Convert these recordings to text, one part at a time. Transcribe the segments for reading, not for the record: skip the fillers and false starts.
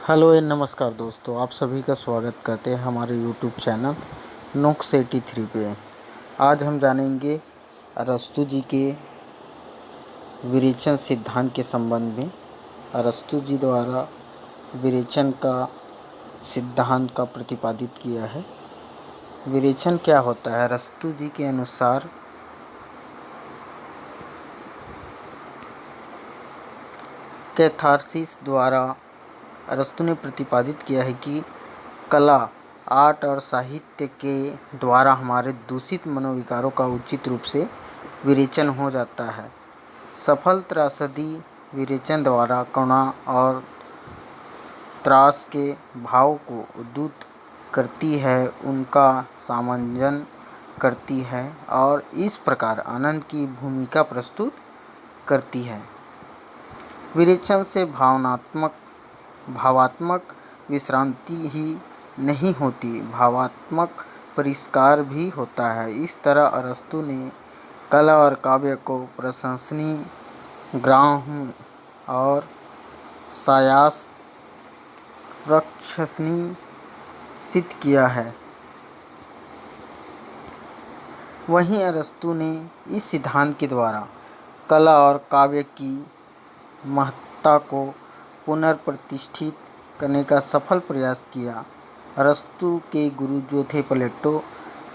Hello and नमस्कार दोस्तों, आप सभी का स्वागत करते हैं हमारे यूट्यूब चैनल नोक्स 83 पे। आज हम जानेंगे अरस्तू जी के विरेचन सिद्धांत के संबंध में। अरस्तू जी द्वारा विरेचन का सिद्धांत का प्रतिपादित किया है। विरेचन क्या होता है? अरस्तू जी के अनुसार कैथारसिस द्वारा अरस्तू ने प्रतिपादित किया है कि कला, आर्ट और साहित्य के द्वारा हमारे दूषित मनोविकारों का उचित रूप से विरेचन हो जाता है। सफल त्रासदी विरेचन द्वारा करुणा और त्रास के भाव को उद्युत करती है, उनका सामंजन करती है और इस प्रकार आनंद की भूमिका प्रस्तुत करती है। विरेचन से भावात्मक विश्रांति ही नहीं होती, भावात्मक परिष्कार भी होता है। इस तरह अरस्तू ने कला और काव्य को प्रशंसनीय, ग्राह्य और सायास प्रशंसनीय सिद्ध किया है। वहीं अरस्तू ने इस सिद्धांत के द्वारा कला और काव्य की महत्ता को पुनर्प्रतिष्ठित करने का सफल प्रयास किया। अरस्तू के गुरु जो थे प्लेटो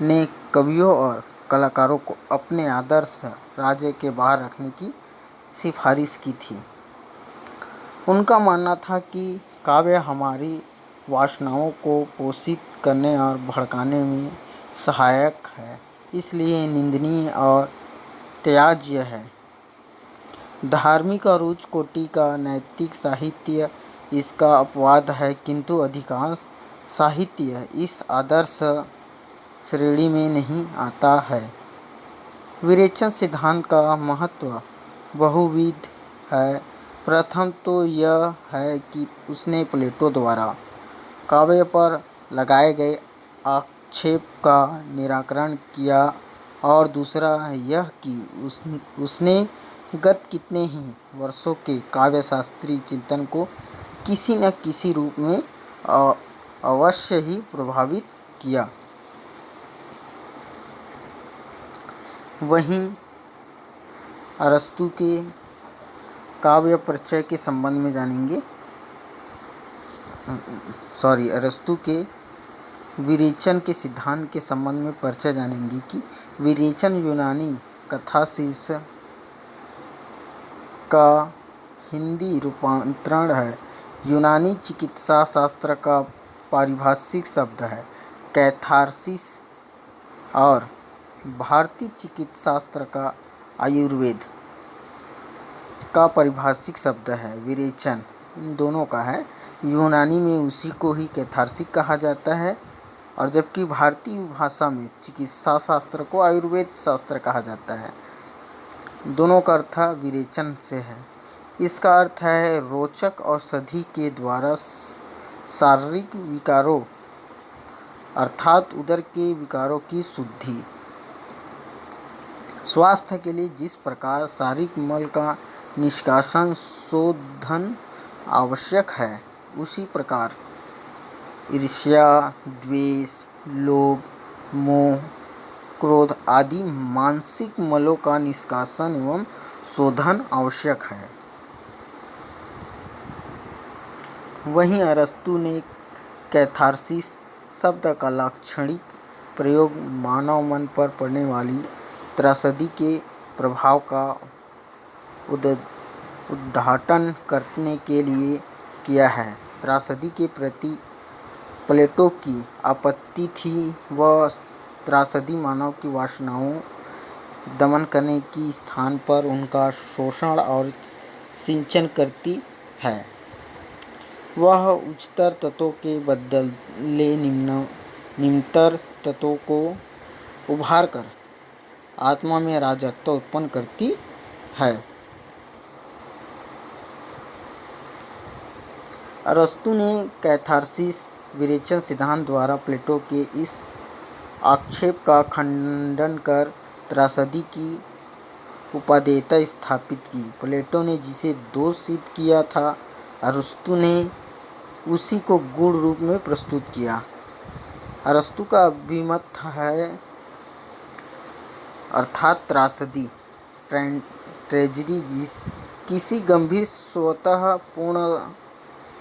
ने कवियों और कलाकारों को अपने आदर्श राज्य के बाहर रखने की सिफारिश की थी। उनका मानना था कि काव्य हमारी वासनाओं को पोषित करने और भड़काने में सहायक है, इसलिए निंदनीय और त्याज्य है। धार्मिक और उच्च कोटि का नैतिक साहित्य इसका अपवाद है, किंतु अधिकांश साहित्य इस आदर्श श्रेणी में नहीं आता है। विरेचन सिद्धांत का महत्व बहुविध है। प्रथम तो यह है कि उसने प्लेटो द्वारा काव्य पर लगाए गए आक्षेप का निराकरण किया और दूसरा यह कि उसने गत कितने ही वर्षों के काव्य शास्त्रीय चिंतन को किसी न किसी रूप में अवश्य ही प्रभावित किया। वहीं अरस्तू के काव्य परिचय के संबंध में जानेंगे। अरस्तू के विरेचन के सिद्धांत के संबंध में परिचय जानेंगे कि विरेचन यूनानी कैथारसिस का हिंदी रूपांतरण है। यूनानी चिकित्सा शास्त्र का पारिभाषिक शब्द है कैथारसिस और भारतीय चिकित्सा शास्त्र का आयुर्वेद का पारिभाषिक शब्द है विरेचन। इन दोनों का है। यूनानी में उसी को ही कैथारसिस कहा जाता है और जबकि भारतीय भाषा में चिकित्सा शास्त्र को आयुर्वेद शास्त्र कहा जाता है। दोनों का अर्थ विरेचन से है। इसका अर्थ है रोचक औषधि के द्वारा शारीरिक विकारों अर्थात उदर के विकारों की शुद्धि। स्वास्थ्य के लिए जिस प्रकार शारीरिक मल का निष्कासन शोधन आवश्यक है, उसी प्रकार ईर्ष्या, द्वेष, लोभ, मोह, क्रोध आदि मानसिक मलों का निष्कासन एवं शोधन आवश्यक है। वहीं अरस्तू ने कैथारसिस शब्द का लाक्षणिक प्रयोग मानव मन पर पड़ने वाली त्रासदी के प्रभाव का उद्घाटन करने के लिए किया है। त्रासदी के प्रति प्लेटो की आपत्ति थी। वह त्रासदी मानव की वासनाओं दमन करने की स्थान पर उनका शोषण और सिंचन करती है। वह उच्चतर तत्वों के बदले निम्नतर तत्वों को उभार कर आत्मा में राजत्व उत्पन्न करती है। अरस्तू ने कैथारसिस विरेचन सिद्धांत द्वारा प्लेटो के इस आक्षेप का खंडन कर त्रासदी की उपादेयता स्थापित की। प्लेटो ने जिसे दोष सिद्ध किया था, अरस्तू ने उसी को गुण रूप में प्रस्तुत किया। अरस्तु का अभिमत है अर्थात त्रासदी, ट्रेजेडी किसी गंभीर, स्वतः पूर्ण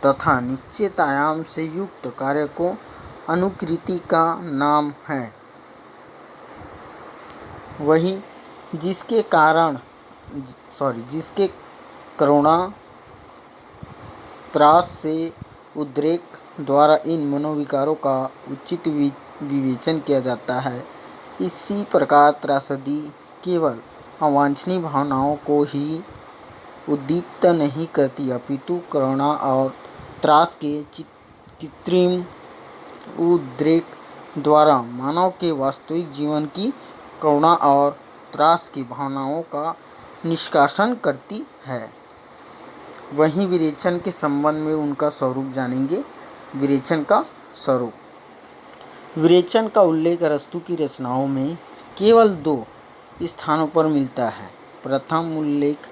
तथा निश्चित आयाम से युक्त कार्य को अनुकृति का नाम है। वहीं जिसके करुणा, त्रास से उद्रेक द्वारा इन मनोविकारों का उचित विवेचन किया जाता है। इसी प्रकार त्रासदी केवल अवांछनीय भावनाओं को ही उद्दीप्त नहीं करती, अपितु करुणा और त्रास के कृत्रिम उद्रेक द्वारा मानव के वास्तविक जीवन की करुणा और त्रास की भावनाओं का निष्कासन करती है। वहीं विरेचन के संबंध में उनका स्वरूप जानेंगे। विरेचन का स्वरूप। विरेचन का उल्लेख अरस्तु की रचनाओं में केवल 2 स्थानों पर मिलता है। प्रथम उल्लेख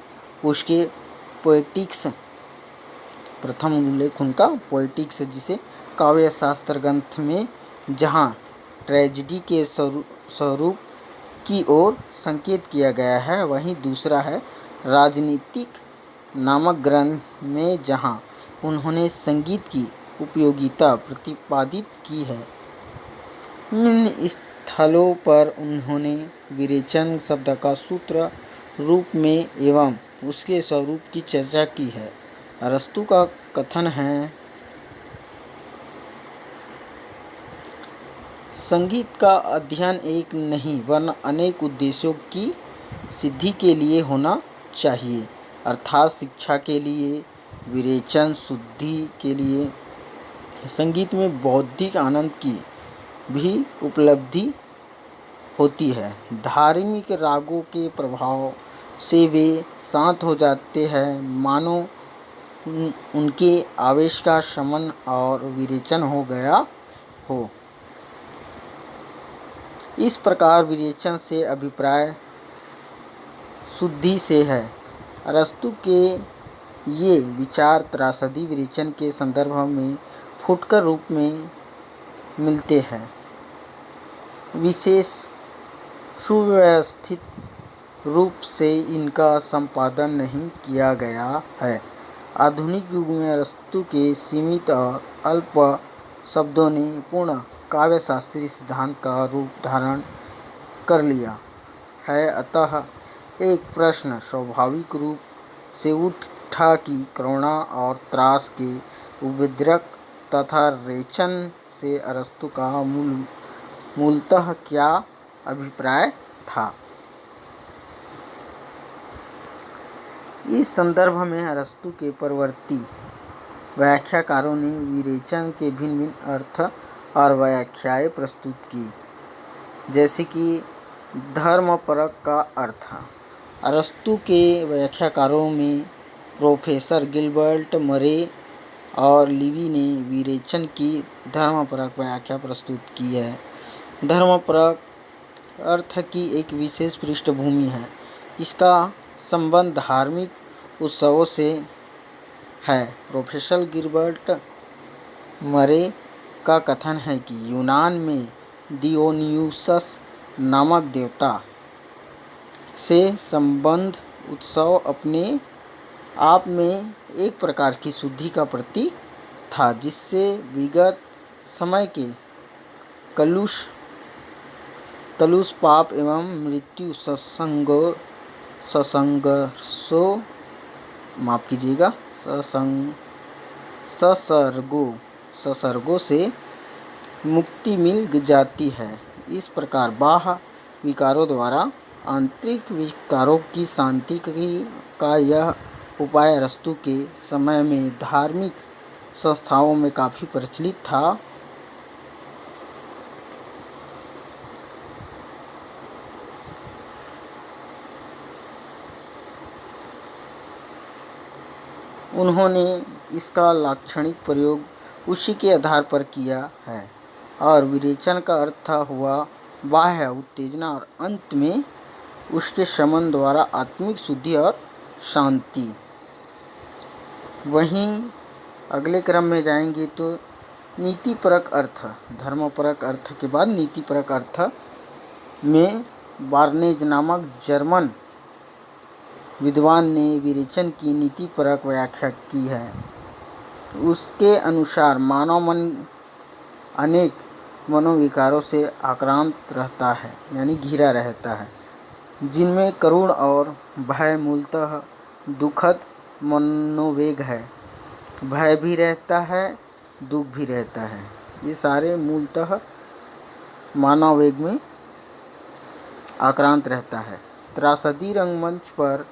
उनका पोएटिक्स जिसे काव्य शास्त्र ग्रंथ में, जहाँ ट्रेजेडी के स्वरूप की ओर संकेत किया गया है। वहीं दूसरा है राजनीतिक नामक ग्रंथ में, जहाँ उन्होंने संगीत की उपयोगिता प्रतिपादित की है। इन स्थलों पर उन्होंने विरेचन शब्द का सूत्र रूप में एवं उसके स्वरूप की चर्चा की है। अरस्तु का कथन है, संगीत का अध्ययन एक नहीं वरन अनेक उद्देश्यों की सिद्धि के लिए होना चाहिए, अर्थात शिक्षा के लिए, विरेचन शुद्धि के लिए। संगीत में बौद्धिक आनंद की भी उपलब्धि होती है। धार्मिक रागों के प्रभाव से वे शांत हो जाते हैं, मानो उनके आवेश का शमन और विरेचन हो गया हो। इस प्रकार विरेचन से अभिप्राय शुद्धि से है। अरस्तु के ये विचार त्रासदी विरेचन के संदर्भ में फुटकर रूप में मिलते हैं। विशेष सुव्यवस्थित रूप से इनका संपादन नहीं किया गया है। आधुनिक युग में अरस्तु के सीमित और अल्प शब्दों ने पूर्ण काव्य शास्त्रीय सिद्धांत का रूप धारण कर लिया है। अतः एक प्रश्न स्वाभाविक रूप से उठा कि करुणा और त्रास के उद्रेक तथा रेचन से अरस्तु का मूलतः क्या अभिप्राय था। इस संदर्भ में अरस्तु के परवर्ती व्याख्याकारों ने विरेचन के भिन्न भिन्न अर्थ और व्याख्याएं प्रस्तुत की, जैसे कि धर्मपरक का अर्थ। अरस्तु के व्याख्याकारों में प्रोफेसर गिलबर्ट मरे और लिवी ने विरेचन की धर्मपरक व्याख्या प्रस्तुत की है। धर्मपरक अर्थ की एक विशेष पृष्ठभूमि है। इसका संबंध धार्मिक उत्सवों से है। प्रोफेसर गिलबर्ट मरे का कथन है कि यूनान में दियोनियुसस नामक देवता से संबंध उत्सव अपने आप में एक प्रकार की शुद्धि का प्रतीक था, जिससे विगत समय के कलुष पाप एवं मृत्यु संसर्गों से मुक्ति मिल जाती है। इस प्रकार बाह्य विकारों द्वारा आंतरिक विकारों की शांति का यह उपाय अरस्तु के समय में धार्मिक संस्थाओं में काफ़ी प्रचलित था। उन्होंने इसका लाक्षणिक प्रयोग उसी के आधार पर किया है और विरेचन का अर्थ हुआ बाह्य उत्तेजना और अंत में उसके शमन द्वारा आत्मिक शुद्धि और शांति। वहीं अगले क्रम में जाएंगे तो नीतिपरक अर्थ, धर्मपरक अर्थ के बाद नीतिपरक अर्थ में बार्नेज नामक जर्मन विद्वान ने विरेचन की नीतिपरक व्याख्या की है। उसके अनुसार मानव मन अनेक मनोविकारों से आक्रांत रहता है, यानी घिरा रहता है, जिनमें करुण और भय मूलतः दुखद मनोवेग है। भय भी रहता है, दुख भी रहता है। ये सारे मूलतः मानववेग में आक्रांत रहता है। त्रासदी रंगमंच पर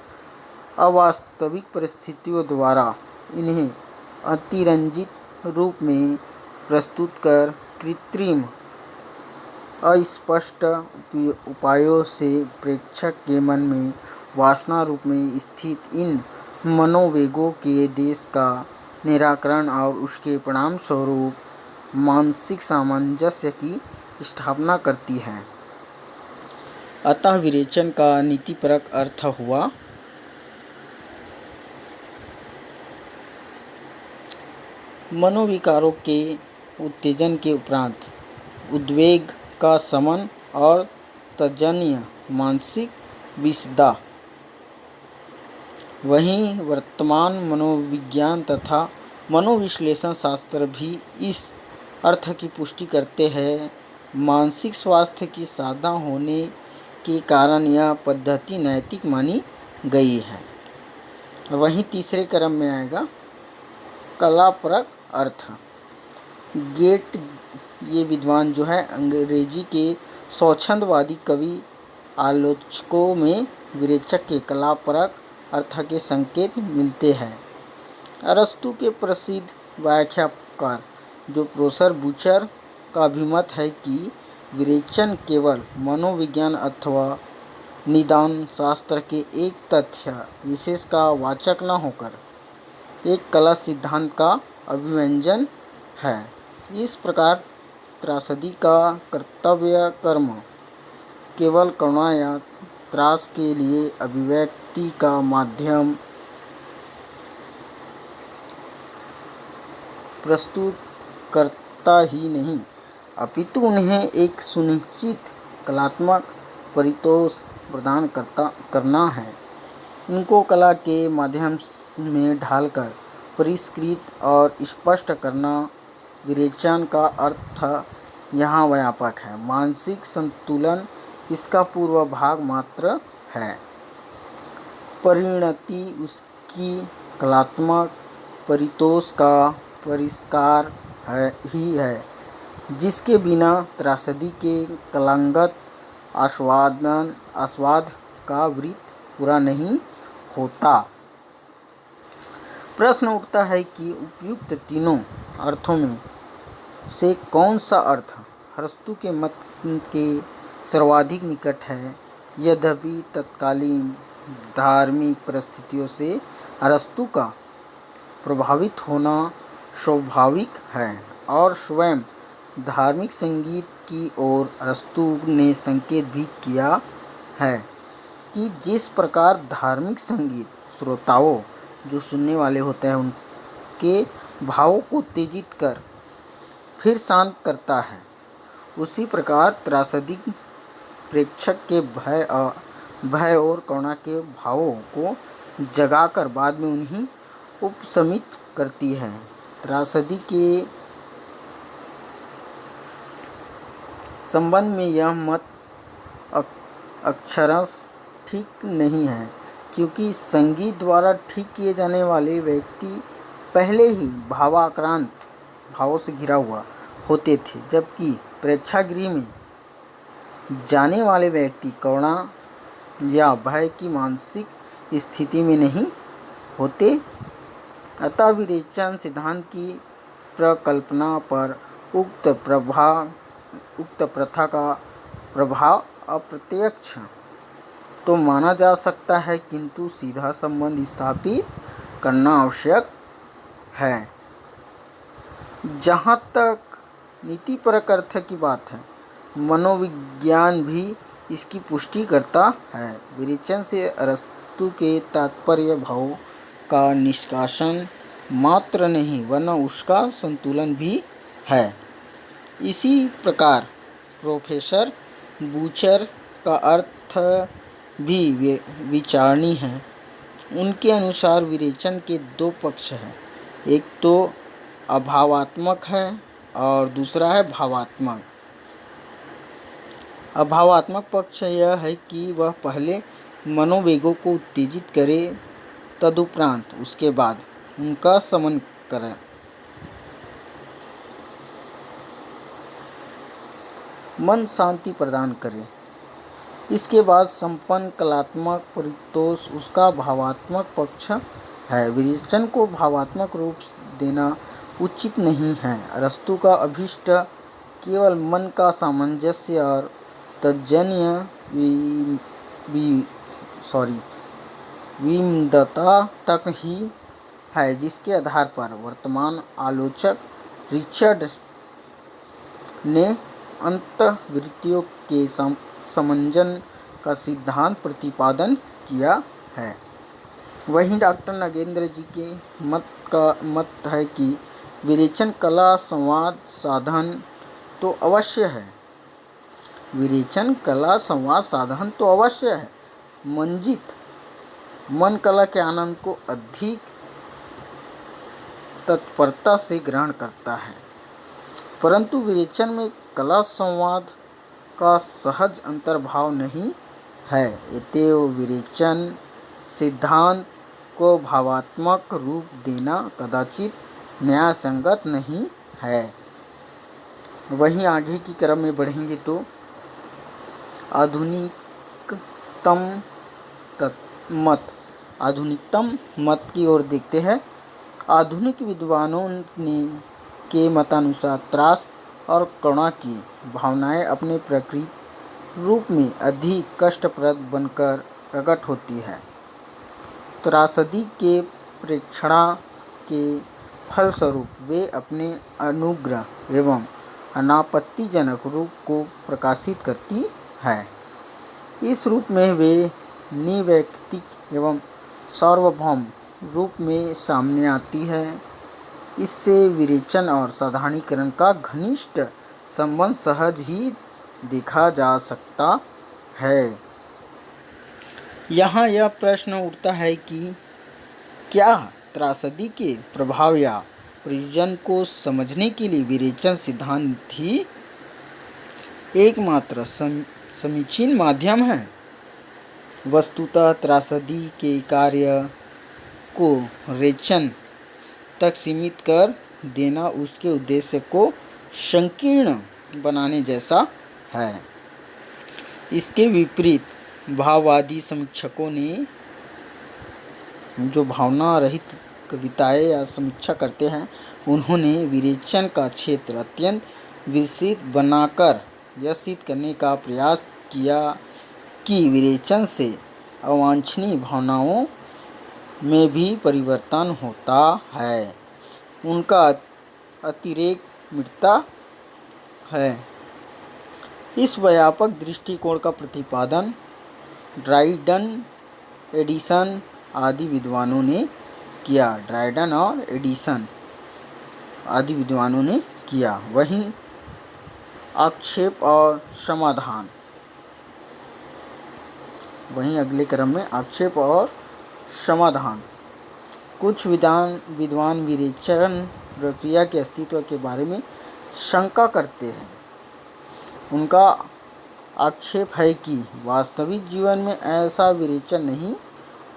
अवास्तविक परिस्थितियों द्वारा इन्हें अतिरंजित रूप में प्रस्तुत कर कृत्रिम अस्पष्ट उपायों से प्रेक्षक के मन में वासना रूप में स्थित इन मनोवेगों के देश का निराकरण और उसके परिणाम स्वरूप मानसिक सामंजस्य की स्थापना करती है। अतः विरेचन का नीतिपरक अर्थ हुआ मनोविकारों के उत्तेजन के उपरांत उद्वेग का शमन और तजन्य मानसिक विषदा। वहीं वर्तमान मनोविज्ञान तथा मनोविश्लेषण शास्त्र भी इस अर्थ की पुष्टि करते हैं। मानसिक स्वास्थ्य की साधना होने के कारण यह पद्धति नैतिक मानी गई है। वहीं तीसरे क्रम में आएगा कलापरक अर्थ। गेट ये विद्वान जो है अंग्रेजी के स्वच्छंदवादी कवि आलोचकों में विरेचक के कलापरक अर्थ के संकेत मिलते हैं। अरस्तु के प्रसिद्ध व्याख्याकार जो प्रोफेसर बूचर का अभिमत है कि विरेचन केवल मनोविज्ञान अथवा निदान शास्त्र के एक तथ्य विशेष का वाचक न होकर एक कला सिद्धांत का अभिव्यंजन है। इस प्रकार त्रासदी का कर्तव्य कर्म केवल करुणा या त्रास के लिए अभिव्यक्ति का माध्यम प्रस्तुत करता ही नहीं, अपितु उन्हें एक सुनिश्चित कलात्मक परितोष प्रदान करना है। इनको कला के माध्यम में ढालकर परिष्कृत और स्पष्ट करना विरेचन का अर्थ यहाँ व्यापक है। मानसिक संतुलन इसका पूर्व भाग मात्र है। परिणति उसकी कलात्मक परितोष का परिष्कार ही है, जिसके बिना त्रासदी के कलांगत आस्वाद का वृत्त पूरा नहीं होता। प्रश्न उठता है कि उपयुक्त तीनों अर्थों में से कौन सा अर्थ अरस्तु के मत के सर्वाधिक निकट है। यद्यपि तत्कालीन धार्मिक परिस्थितियों से अरस्तु का प्रभावित होना स्वाभाविक है और स्वयं धार्मिक संगीत की ओर अरस्तु ने संकेत भी किया है कि जिस प्रकार धार्मिक संगीत श्रोताओं जो सुनने वाले होते हैं उनके भावों को उत्तेजित कर फिर शांत करता है, उसी प्रकार त्रासदी प्रेक्षक के भय और करुणा के भावों को जगाकर बाद में उन्हें उपशमित करती है। त्रासदी के संबंध में यह मत अक्षरश ठीक नहीं है, क्योंकि संगीत द्वारा ठीक किए जाने वाले व्यक्ति पहले ही भावाक्रांत भावों से घिरा हुआ होते थे, जबकि प्रेक्षागृह में जाने वाले व्यक्ति करुणा या भय की मानसिक स्थिति में नहीं होते। अतः विरेचन सिद्धांत की प्रकल्पना पर उक्त प्रथा का प्रभाव अप्रत्यक्ष तो माना जा सकता है, किंतु सीधा संबंध स्थापित करना आवश्यक है। जहाँ तक नीतिपरक अर्थ की बात है, मनोविज्ञान भी इसकी पुष्टि करता है। विरेचन से अरस्तु के तात्पर्य भाव का निष्कासन मात्र नहीं वरना उसका संतुलन भी है। इसी प्रकार प्रोफेसर बूचर का अर्थ भी विचारणीय है। उनके अनुसार विरेचन के दो पक्ष हैं, एक तो अभावात्मक है और दूसरा है भावात्मक। अभावात्मक पक्ष यह है कि वह पहले मनोवेगों को उत्तेजित करे, तदुपरांत उसके बाद उनका शमन करे। मन शांति प्रदान करे। इसके बाद संपन्न कलात्मक परितोष उसका भावात्मक पक्ष है। विरेचन को भावात्मक रूप देना उचित नहीं है। अरस्तु का अभीष्ट केवल मन का सामंजस्य और तज्जन्य विमदता तक ही है, जिसके आधार पर वर्तमान आलोचक रिचर्ड ने अंतर्वृत्तियों के समंजन का सिद्धांत प्रतिपादन किया है। वहीं डॉक्टर नागेंद्र जी के मत है कि विरेचन कला संवाद साधन तो अवश्य है। विरेचन कला संवाद साधन तो अवश्य है। मंजित मन कला के आनंद को अधिक तत्परता से ग्रहण करता है, परंतु विरेचन में कला संवाद का सहज अंतर्भाव नहीं है। अतएव विरेचन सिद्धांत को भावात्मक रूप देना कदाचित न्यायसंगत नहीं है। वहीं आगे की क्रम में बढ़ेंगे तो आधुनिकतम मत की ओर देखते हैं। आधुनिक विद्वानों के मतानुसार त्रास और करुणा की भावनाएं अपने प्रकृत रूप में अधिक कष्टप्रद बनकर प्रकट होती है। त्रासदी के प्रेक्षणा के फलस्वरूप वे अपने अनुग्रह एवं अनापत्तिजनक रूप को प्रकाशित करती है। इस रूप में वे निवैयक्तिक एवं सार्वभौम रूप में सामने आती है। इससे विरेचन और साधारणीकरण का घनिष्ठ संबंध सहज ही देखा जा सकता है। यहाँ यह प्रश्न उठता है कि क्या त्रासदी के प्रभाव या प्रयोजन को समझने के लिए विरेचन सिद्धांत ही एकमात्र समीचीन माध्यम है? वस्तुतः त्रासदी के कार्य को रेचन तक सीमित कर देना उसके उद्देश्य को संकीर्ण बनाने जैसा है। इसके विपरीत भाववादी समीक्षकों ने जो भावना रहित कविताएं या समीक्षा करते हैं, उन्होंने विरेचन का क्षेत्र अत्यंत विस्तृत बनाकर यह सिद्ध करने का प्रयास किया कि विरेचन से अवांछनीय भावनाओं में भी परिवर्तन होता है, उनका अतिरेक मिटता है। इस व्यापक दृष्टिकोण का प्रतिपादन ड्राइडन, एडिसन आदि विद्वानों ने किया। ड्राइडन और एडिसन आदि विद्वानों ने किया। वहीं आक्षेप और समाधान, वहीं अगले क्रम में आक्षेप और समाधान। कुछ विद्वान विरेचन प्रक्रिया के अस्तित्व के बारे में शंका करते हैं। उनका आक्षेप है कि वास्तविक जीवन में ऐसा विरेचन नहीं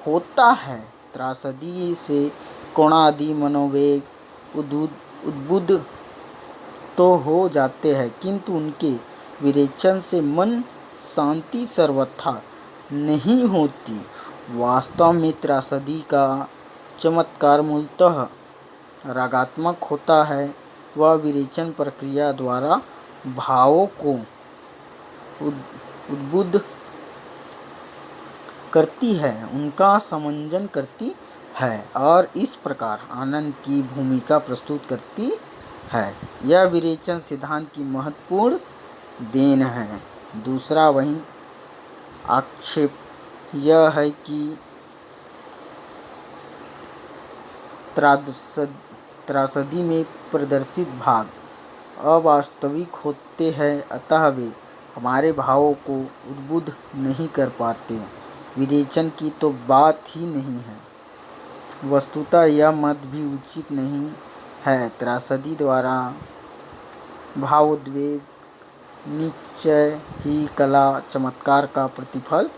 होता है। त्रासदी से करुणादि मनोवेग उद्बुद्ध तो हो जाते हैं, किंतु उनके विरेचन से मन शांति सर्वथा नहीं होती। वास्तव में त्रासदी का चमत्कार मूलतः रागात्मक होता है। वह विरेचन प्रक्रिया द्वारा भावों को उद्बुद्ध करती है, उनका समंजन करती है और इस प्रकार आनंद की भूमिका प्रस्तुत करती है। यह विरेचन सिद्धांत की महत्वपूर्ण देन है। दूसरा वहीं आक्षेप यह है कि त्रासद त्रासदी में प्रदर्शित भाग अवास्तविक होते हैं, अतः वे हमारे भावों को उद्बुद्ध नहीं कर पाते। विरेचन की तो बात ही नहीं है। वस्तुतः यह मत भी उचित नहीं है। त्रासदी द्वारा भावोद्वेग निश्चय ही कला चमत्कार का प्रतिफल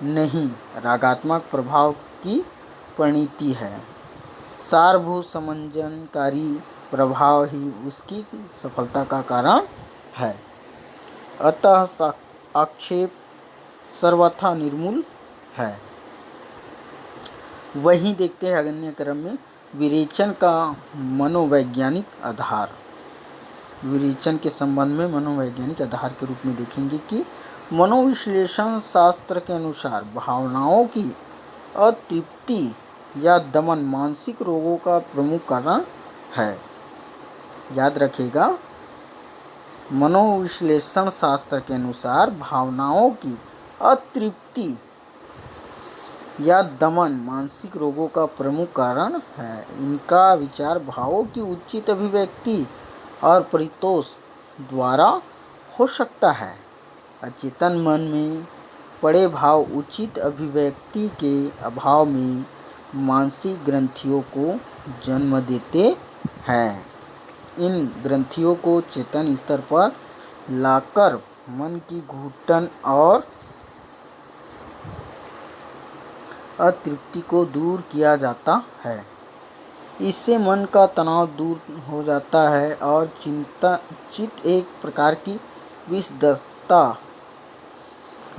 नहीं, रागात्मक प्रभाव की परिणति है। सारभूत समंजनकारी प्रभाव ही उसकी सफलता का कारण है। अतः आक्षेप सर्वथा निर्मूल है। वहीं देखते हैं अगले क्रम में विरेचन का मनोवैज्ञानिक आधार। विरेचन के संबंध में मनोवैज्ञानिक आधार के रूप में देखेंगे कि मनोविश्लेषण शास्त्र के अनुसार भावनाओं की अतृप्ति या दमन मानसिक रोगों का प्रमुख कारण है। याद रखिएगा, मनोविश्लेषण शास्त्र के अनुसार भावनाओं की अतृप्ति या दमन मानसिक रोगों का प्रमुख कारण है। इनका विचार भावों की उचित अभिव्यक्ति और परितोष द्वारा हो सकता है। अचेतन मन में पड़े भाव उचित अभिव्यक्ति के अभाव में मानसिक ग्रंथियों को जन्म देते हैं। इन ग्रंथियों को चेतन स्तर पर लाकर मन की घुटन और अतृप्ति को दूर किया जाता है। इससे मन का तनाव दूर हो जाता है और चित्त एक प्रकार की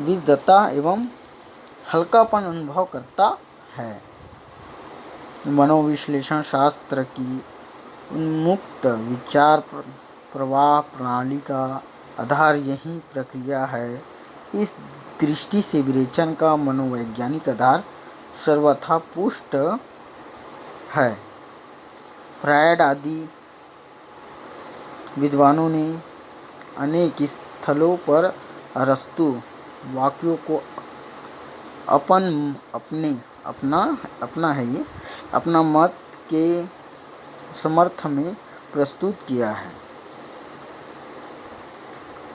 विषदता एवं हल्कापन अनुभव करता है। मनोविश्लेषण शास्त्र की उन्मुक्त विचार प्रवाह प्रणाली का आधार यही प्रक्रिया है। इस दृष्टि से विरेचन का मनोवैज्ञानिक आधार सर्वथा पुष्ट है। फ्रायड आदि विद्वानों ने अनेक स्थलों पर अरस्तु वाक्यों को अपना मत के समर्थ में प्रस्तुत किया है।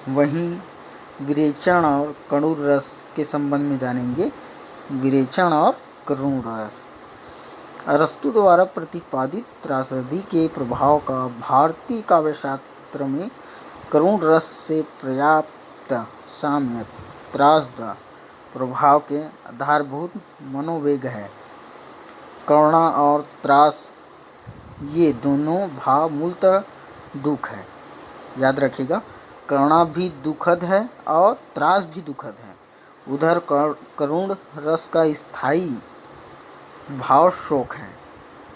वहीं विरेचन और करुण रस के संबंध में जानेंगे। विरेचन और करुण रस अरस्तु द्वारा प्रतिपादित त्रासदी के प्रभाव का भारतीय काव्यशास्त्र में करुण रस से पर्याप्त साम्य त्रासद प्रभाव के आधारभूत मनोवेग है। करुणा और त्रास ये दोनों भाव मूलतः दुख है। याद रखिएगा, करुणा भी दुखद है और त्रास भी दुखद है। उधर करुण रस का स्थायी भाव शोक है।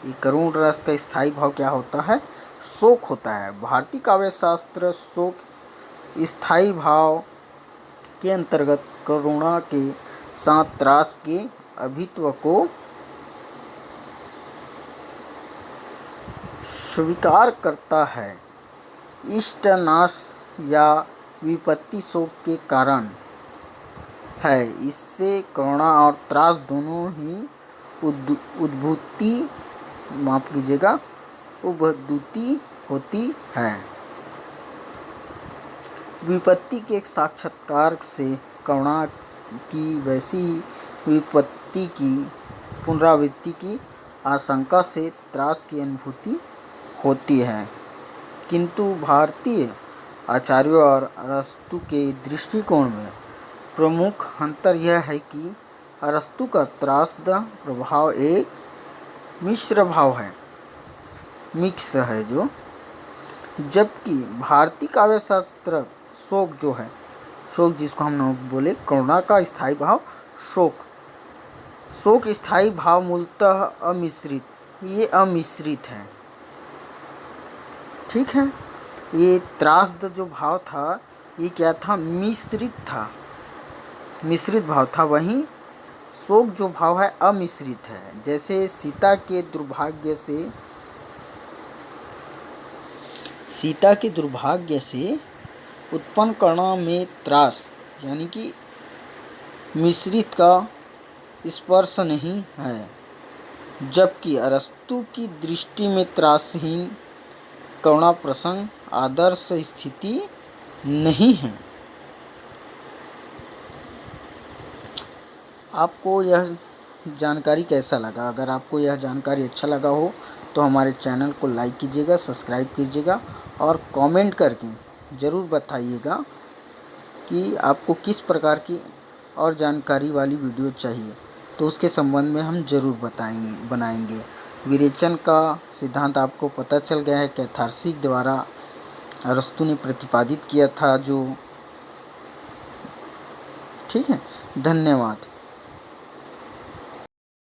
ये करुण रस का स्थायी भाव क्या होता है? शोक होता है। भारतीय काव्यशास्त्र शोक स्थायी भाव के अंतर्गत करुणा के साथ त्रास के अभित्व को स्वीकार करता है। इष्ट नाश या विपत्ति शोक के कारण है। इससे करुणा और त्रास दोनों ही उद्भूति होती है। विपत्ति के साक्षात्कार से करुणा की वैसी विपत्ति की पुनरावृत्ति की आशंका से त्रास की अनुभूति होती है। किंतु भारतीय आचार्यों और अरस्तु के दृष्टिकोण में प्रमुख अंतर यह है कि अरस्तु का त्रासद प्रभाव एक मिश्र भाव है, मिक्स है जबकि भारतीय काव्यशास्त्र शोक जो है, शोक जिसको हम बोले करुणा का स्थायी भाव शोक स्थायी भाव मूलतः अमिश्रित, ये अमिश्रित है। ठीक है, ये त्रासद जो भाव था ये क्या था? मिश्रित भाव था। वहीं शोक जो भाव है अमिश्रित है। जैसे सीता के दुर्भाग्य से उत्पन्न करुणा में त्रास यानी कि मिश्रित का स्पर्श नहीं है। जबकि अरस्तु की दृष्टि में त्रासहीन करुणा प्रसंग आदर्श स्थिति नहीं है। आपको यह जानकारी कैसा लगा? अगर आपको यह जानकारी अच्छा लगा हो तो हमारे चैनल को लाइक कीजिएगा, सब्सक्राइब कीजिएगा और कमेंट करके ज़रूर बताइएगा कि आपको किस प्रकार की और जानकारी वाली वीडियो चाहिए, तो उसके संबंध में हम ज़रूर बनाएंगे। विरेचन का सिद्धांत आपको पता चल गया है, कैथार्सिस द्वारा अरस्तु ने प्रतिपादित किया था जो। ठीक है, धन्यवाद।